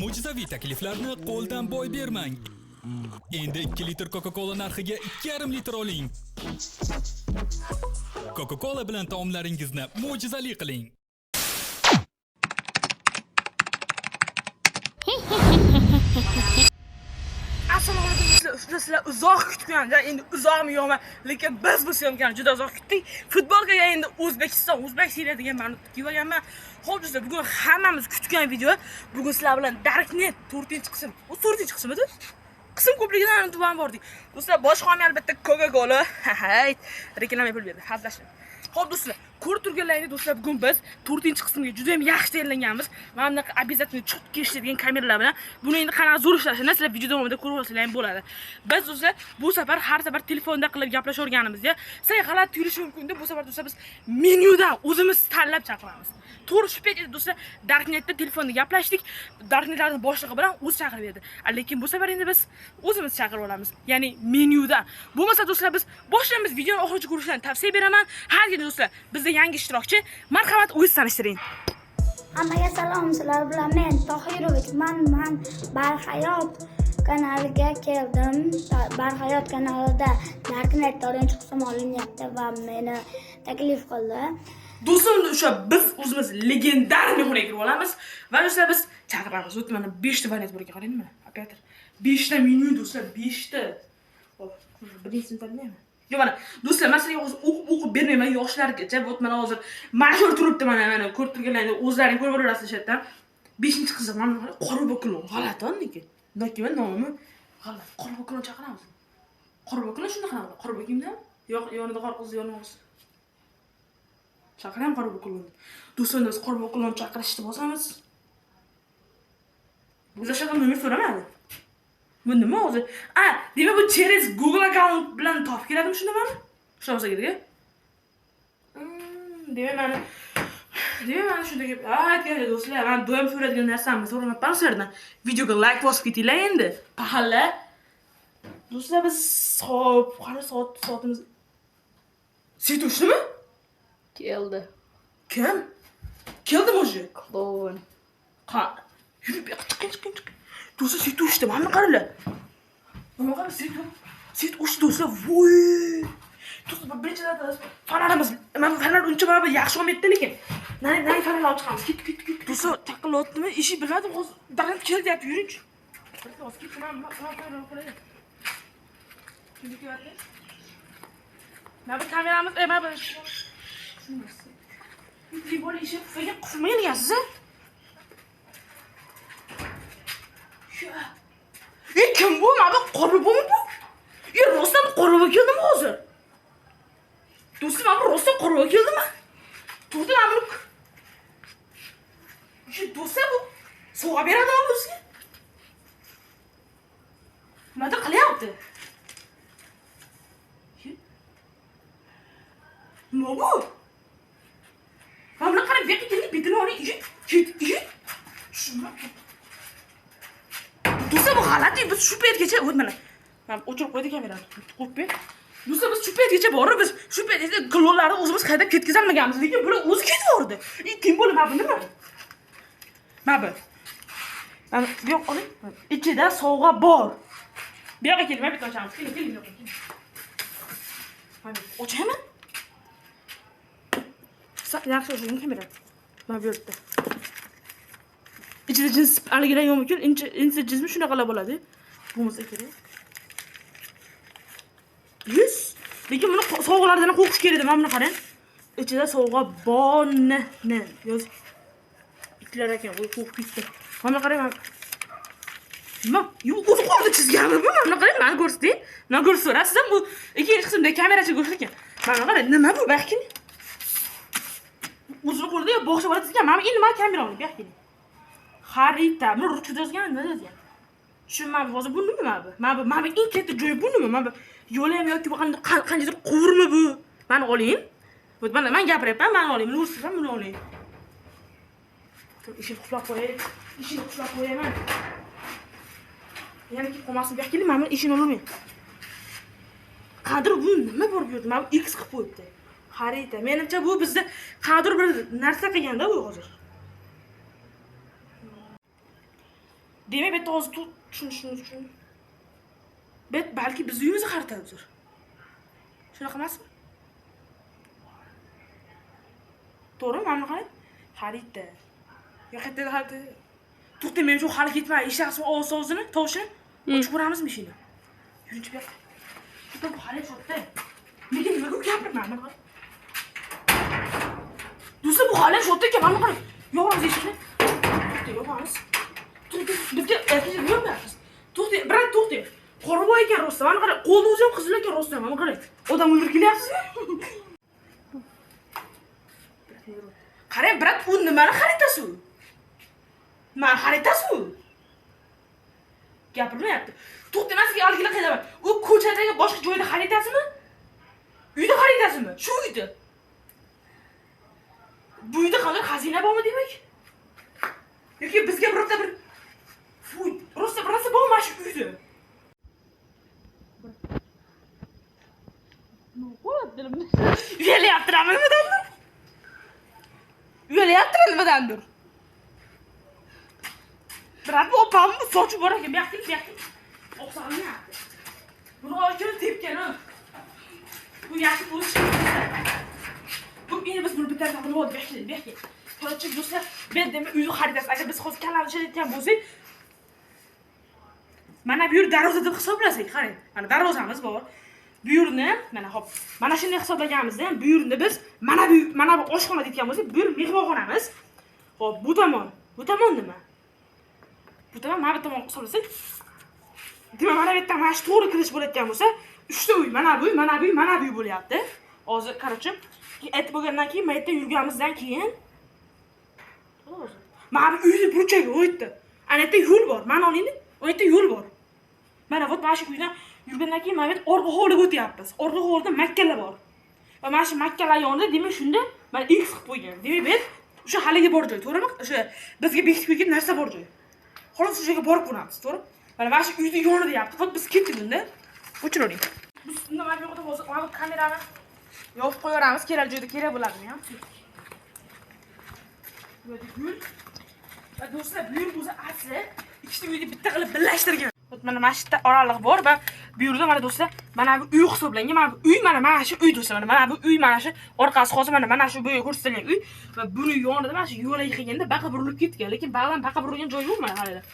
Mo'jizaviy takliflarni qo'ldan boy bermang. Endi 2 litr Coca-Cola narxiga 2,5 litr oling. Coca-Cola bilan taomlaringizni mo'jizali qiling. Assalomu alaykum sizlar uzoq kutgan, endi uzoqmi yo'qmi, lekin biz bu syomkani juda uzoq kutdik. Futbolkaga endi O'zbek seriya degan ma'no kelganman. Xo'p do'stlar, bugun hammamiz kutgan video. Bugun sizlar bilan Darknet 4-qism. U 4-qism edi. Qism ko'pligidan tuban bordik. Do'stlar, bosh qolmay albatta Coca-Cola. Hay, reklama pul berdi. Hazlashdim. Xo'p do'stlar, ko'rib turganlaringiz do'stlar, bugun biz 4-qismga juda ham yaxshi tayyorlanganmiz. Mana bunaqa обязательно chotki ishlaydigan kameralar bilan buni endi qanaqa zo'r ishlashini sizlar video davomida ko'rib olsanglar ham bo'ladi. Biz do'stlar bu safar har safar telefonda qilib gaplashaverganimizda, sizga g'alati tuyulishi mumkin deb bu safar do'stlar biz menyudan o'zimiz tanlab chaqiramiz. To'g'ri shu paytda do'stlar Darknetda telefonda gaplashdik. Darknetlarning boshlig'i bilan o'zi chaqirib berdi. Lekin bu safar endi biz o'zimiz chaqirib olamiz. Ya'ni menyudan. Bo'lmasa do'stlar biz boshlaymiz. Videoni oxirigacha ko'rishni tavsiya beraman. Har gal do'stlar, bizda yangi ishtirokchi. Marhamat, o'zingiz tanishtiring. Hammaga salom, sizlar bilan men Tohirovich. Men Barhayot kanaliga keldim. Barhayot kanalida Darknet 4-qism olinyapti va meni taklif qildi. Do'stlar, o'sha biz o'zimiz legendar mehmonga kirib olamiz va do'stlar biz chaqiramiz. O'tib mana 5 ta variant bor ekan, qarang mana. Operator 5 ta menyu do'stlar, 5 ta. Hop, birinchini tanlayman. Yo mana do'stlar, masalan, hozir o'qib bermayman yoshlargacha. Vot mana hozir mashhur turibdi mana ko'rib turganlaringiz o'zlaring ko'rib olasiz shatdan. 5-qiz mana Qorbo'kulon g'alati lekin. Nima nomi? G'alati. Qorbo'kulon chaqiramiz. Qorbo'kulon shunday qiladi. Qorbokimda? Yo'q, yonida Qorqiz yonimiz. Chaqiram Qorbo'kulon. Do'stlar, biz Qorbo'kulon chaqirishni bosamiz. Bu zashaqam nomer so'ramadi. Bu nima o'zi? Demak bu через Google account bilan topib keladimi shundami? Shunaqa bo'lsa kerak. Demak mana shunday gap. Aytgan do'stlar, men doim so'raydigan narsamni so'ramayapman sizlardan. Videoga like bosib ketinglar endi. Pahalla. Do'stlar, biz qani soatimiz Sit ushdimi? Keldi. Kim? Keldimi o'zi? Klon. Yurib chiqing. Do'stlar, sit ushdi. Mana qaranglar. Mana qara sit ushdi do'stlar. Voy! Do'stlar, birinchi navbatda fanarimiz, men fanar uncha mana yaxshi olmayapti lekin. Nari fanar olib chiqamiz. Ket. Do'stlar, taqilotdimi? Ishi bilmadim, hozir darrov keldi deyapti, yuring. Hozir ketdim, men qo'yay. Kimga kelyapti? Mana bu kameramiz, mana bu Libol ishi qilgan qilmagan ekansiz a? Kim bu? Mana Qorbo'mi bu? Rostdan Qorbo'ga keldimi hozir? Do'stlar, mana rostdan Qorbo'ga keldimi? To'g'ri, mana bu. Shu do'stlar bu sovg'a beradimi bizga? Nima qilyapti? Nima bu? Mana qarang, bu yerga betini oling, ket. Shuna. Do'stlar, bu g'alati. Biz shu paytgacha mana o'chirib qo'ydik kamerani. Qo'yib. Do'stlar, biz shu paytgacha borib, biz shu paytgacha klonlarni o'zimiz haydab ketkazolmaganmiz, lekin bular o'zi ketib bordi. Kim bo'ldi mana bu nima? Mana bu. Mana bu yo'q oling. Ichida sovg'a bor. Bu yoqqa keling, men bitta ochamiz. Keling, yo'q. Mana ochaymi? Yaxshi o'zing kamera. Mana bu yerda. İçinde cins algilar yo'q ekan, insa jismi shunaqalar bo'ladi. Bo'lmasa kerak. 100. Lekin buni sovg'alardan qo'qish kerak edi. Mana buni qarang. Ichida sovg'a borni yoz. Itlar ekan, qo'qib ketdi. Mana qarang. Nima? O'zi qo'lda chizganmi bu? Mana qarang, mana ko'rsating. Mana ko'rsatasiz bu ikkinchi qismda kamerachi go'shlik ekan. Mana qarang, nima bu? Baxkin. O'zini qo'lida bog'cha bola chizgan. Mana endi mana kamera olib, baxkin. Xarita, buni ruchkada yozgan, nima yozgan? Tushunmadim, hozir bu nima bu? Mana bu eng katta joyi bu nima? Mana bu yo'l ham yoki bu qanchadir quvurma bu? Mani oling. Mana men gapiryapman, mani oling. Buni ursiz ham buni oling. Ishni qutlab qo'yaman. Yana kelib qolmasin, bu yoqqa keling, mana ishini olaman. Qadr bu nima bor bu yerda? Mana X qilib qo'yibdi. Xarita. Menimcha bu bizda qadr bir narsa qilganda bu hozir. Demak, bu yerda hozir tushunishimiz uchun. Bet balki biz uyimizni xaritamiz. Shunaqa emasmi? To'g'rimi? Mana qarang. Xarita. Yo'qotda xarita. To'xta, men shu hali ketmay, eshitasizmi ovozini, tovushini? Ochib ko'ramizmi ishini? Yurinchi bu yoqqa. To'xta, bu hali sotda. Nega gapirmayman, mana qarang. Do'stlar, bu hali sotda ekan, mana qarang. Yopamiz eshikni. To'xta, yopamiz. To'xta, bizga erkaklar yopmayapmiz. To'xta, biroq to'xta. Qoravoy ekan rosta, mana qarang. Qo'lingiz ham qizil ekan rosta, mana qarang. Odam o'ldirib kelyapsizmi? Qarang, brat, u nimani xaritasi u? Mana xaritasi u? Gapirmayapti. To'xta, men sizga algilar qilaman. U ko'chadagi boshqa joyda xaritasimi? Uyda xaritasimi? Shu uyda. Bu uyda qanday xazina bormi demak? Yoki bizga birorta bir rosa birasi bormi shu uyda? Uyaliyaptirammi nimadandir? Uyaliyaptira nimadandir? Birat bu opamni sochib bor ekan, bu yoqda. Oqsonmayapti. Buni ochib tepgan u. Bu yaxshi bo'lishi kerak. Bu endi biz buni bitta qilib olib bekdik. Korotchi do'stlar, men dema uy xaritasi. Agar biz hozir kallarni ishlatayotgan bo'lsak, mana bu yer darvoza deb hisoblasak, qarang. Mana darvozamiz bor. Bu yerni mana hop, mana shunday hisoblaganimizda ham bu yerni biz mana bu oshxona deyotgan bo'lsak, bu yer mehmonxonamiz. Hop, bu tomon nima? Bu tomon mana bu tomon hisoblasak, demak mana bu yerdan mana shu to'g'ri kirish bo'layotgan bo'lsa, 3 ta uy, mana bu uy bo'lyapti. Hozir qarorchi, aytib bo'lgandan keyin, men yerda yurganimizdan keyin mana bu uyni burchagiga o'tdi. Ana yerda yo'l bor. Mana oling, o yerda yo'l bor. Mana vot mana shu uydan yurgandan keyin mana bu orqa hovliga o'tyapmiz. Orqa hovlida makkalar bor. Va mana shu makkalar yonida demak shunda mana X qilib qo'ygan. Demak bu o'sha haliga bor joy, to'g'rimi? O'sha bizga bekitib qo'ygan narsa bor joy. Xolos o'sha yerga borib ko'ramiz, to'g'ri? Mana shu uyni yonida deyapti. Vot biz ketdik unda. O'chiravering. Biz unda mana bu yoqda hozir mana kamerani yopib qo'yamiz, kerak joyda kerak bo'ladimi ham. Bu yerda gul. Va do'stlar, bu yer o'zi asli ikkita uyni bitta qilib birlashtirgan. Mana mana shu oraliq bor va bu yerda mana do'stlar, mana bu uy hisoblangan. Mana bu uy, mana shu uy do'stlar. Mana bu uy, mana shu orqasi hozir mana shu bo'yi ko'rsatilgan uy va buni yonida mana shu yo'lga yiqilganda baqa burilib ketgan, lekin bag'dan baqa burilgan joy yo'q mana qaranglar.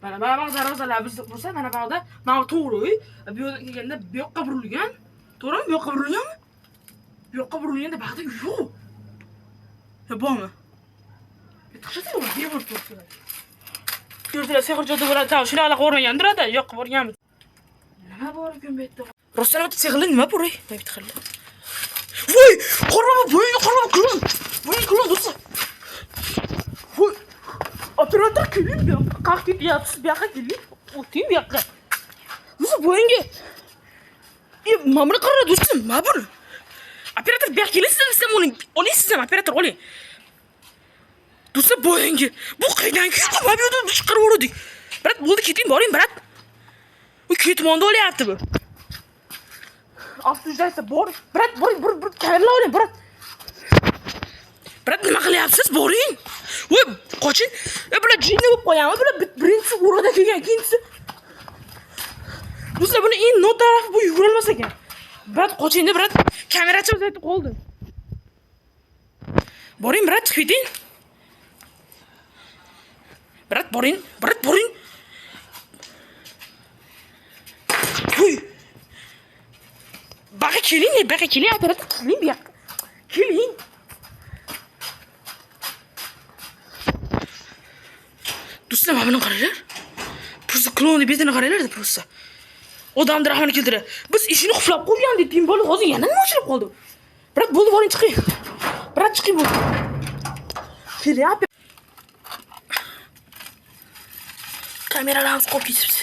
Mana darvozalar biz bo'lsa, mana bu yerda mana to'g'ri uy, bu yerga kelganda bu yoqqa burilgan. To'g'rimi? Bu yoqqa burilganmi? Bu yoqqa burilganda bag'da uy yo'q. Ya bormi? Chiqishadi, bevor turibdi. Ko'rdilar, sehr joyda bo'ladi. Shunaqa o'rnagandir-da, yo'q borganmiz. Nima bor ekan bu yerda? Rostdan o'tib sehrli nima bor ey? Nima qildi? Voy, qorama, kulun. Voy, kulun do'stlar. Voy. Operator kelin bu yoqqa. Qaq ketyapsiz, bu yoqqa keling. O'ting bu yoqqa. Do'stlar, bo'yinga. Mamra qara do'stlar, nima bor? Operator bu yoqqa kelasiz desam, oling ham operator oling. Do'stlar, bo'yinga. Bu qaydan keldi? Mana bu yerdan chiqarib o'rdik. Brat, bo'ldi, keting, boring, brat. U ketmonda olyapti bu. Afsusdaysa bor. Brat, boring, bir kamera oling, brat. Brat, nima qilyapsiz? Boring. Voy, qoching. Bular jinni bo'lib qo'yami? Bular birinchisi o'rada kelgan, ikkinchisi. Do'stlar, buni eng notaraf bu yugurolmas ekan. Brat, qoching-da, brat. Kamerachimiz aytib qoldi. Boring, brat, chiqib keting. Brat, boring. Voy. Baqa keling, operator, keling bu yoqqa. Keling. Do'stlar, mana buni qaranglar. Просто klonni betini qaranglar-da, просто. Odamni rahmini keltiradi. Biz ishini xuflab qo'ygandik, pinbol hozir yana nima ochilib qoldi? Brat, bo'ldi, boring, chiqing. Brat, chiqing bo'ldi. Keling, kameralarimiz qolib ketibdi.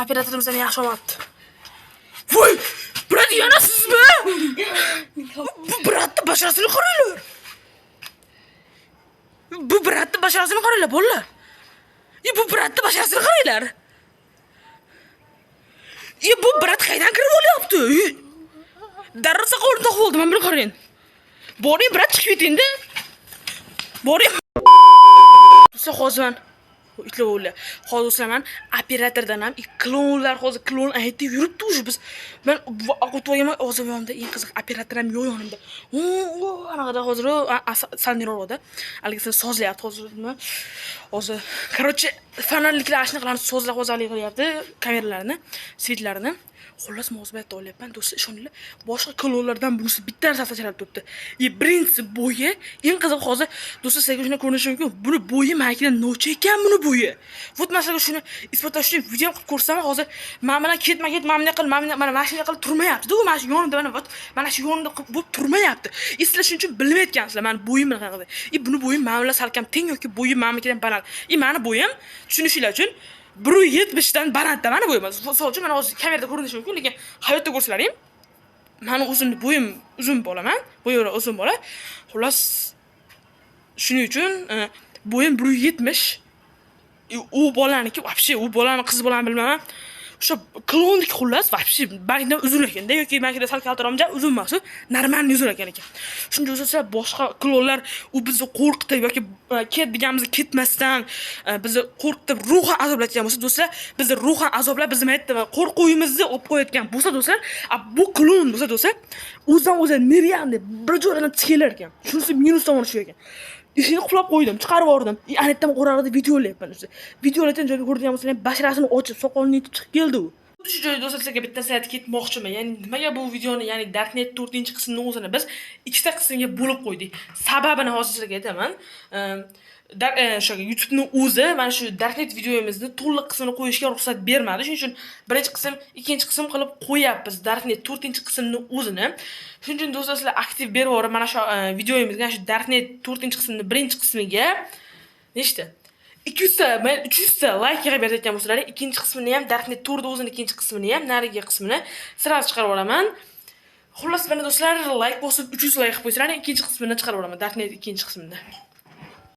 Operatorimiz ham yaxshi olmabdi. Voy! Brat, yana sizmi? Bu bratni basharasini qaranglar. Bu bratni basharasini qaranglar, bolalar. Bu bratni basharasini qaranglar. Bu brat qaydan kirib olyapti? Darvoza qo'lida qoldi, men bir qarang. Boring, brat, chiqib keting-da. Boring. Hozir itlovlar. Hozir do'stlar men operatordan ham klonlar hozir klon aytib yuribdi уже biz. Men o'tvoyman hozir yonimda eng qiziq operator ham yo'q yonimda. Anaqada hozir salniroqda. Haligi sozlayapti hozir nima? Hozir короче fanalliklar shunaqa sozlab hozirlik qilyapti kameralarni, svetlarini. Xullas mozbatda olyapman do'stlar, ishoninglar. Boshqa klonlardan bunisi bitta safda chalab turibdi. Birinchisi bo'yi, eng qiziq hozir do'stlar sizga shuni ko'rinishi mumkin. Buni bo'yi makidan nocha ekan buni bo'yi. Vot masalan shuni isbotlash uchun video qilib ko'rsam hozir men bilan ketma, mana qil, mana mashina qilib turmayapti-ku, mana shu yonimda mana shu yonimda bo'lib turmayapti. Sizlar shuning uchun bilmayotgansizlar, meni bo'yim qanaqa. Buni bo'yim men bilan salkam teng yoki bo'yim menikidan baland. Meni bo'yim tushunishinglar uchun 1.70 dan balandda mana bo'yim. Misol uchun mana hozir kamerada ko'rinishi mumkin, lekin hayotda ko'rsalaring, meni bo'yim uzun bo'laman, bo'yim uzun bo'la. Xullas shuning uchun bo'yim 1.70. U bolaniki, вообще u bolani qiz bolani bilmayman. O'sha klonlik xullas, вообще bag'dan uzun ekanda yoki bag'da sal kaltaromja uzun emas, normalniy uzun ekan. Shunday bo'lsa boshqa klonlar u bizni qo'rqitib yoki ket deganimizni ketmasdan bizni qo'rqitib ruhan azoblayotgan bo'lsa, do'stlar, bizni ruhan azoblab bizni aytdi va qo'rquvimizni olib qo'yayotgan bo'lsa, do'stlar, bu klon bo'lsa, do'stlar, o'zdan nerealniy bir joydan tikelar ekan. Shunisi minus tomoni shu ekan. Ishini qulab qo'ydim, chiqarib yubordim. Anetdan o'rag'ida video olyapman o'zi. Video olayotgan joyga ko'radigan bo'lsanglar, basharasini ochib, soqolini yetib chiqib keldi u. Shu joyda do'stlar sizga bitta sayt ketmoqchiman. Ya'ni nimaga bu videoni, ya'ni Darknet 4-qismini o'zini biz ikkita qismga bo'lib qo'ydik. Sababini hozir sizga aytaman. YouTube'ning o'zi mana shu Darknet videomizni to'liq qismini qo'yishga ruxsat bermadi. Shuning uchun birinchi qism, ikkinchi qism qilib qo'yapmiz Darknet 4-qismini o'zini. Shuning uchun do'stlar sizlar aktiv berib yuborib mana shu videomizga, shu Darknet 4-qismini birinchi qismiga nechta? 200 ta, 300 ta like qilib berayotgan bo'lsalar, ikkinchi qismini ham Darknet 4 o'zining ikkinchi qismini ham, narigi qismini sirasi chiqarib olaman. Xullas, mana do'stlar, like bosib 300 like qilib qo'ysanglar, ikkinchi qismini chiqarib olaman, Darknet ikkinchi qismini.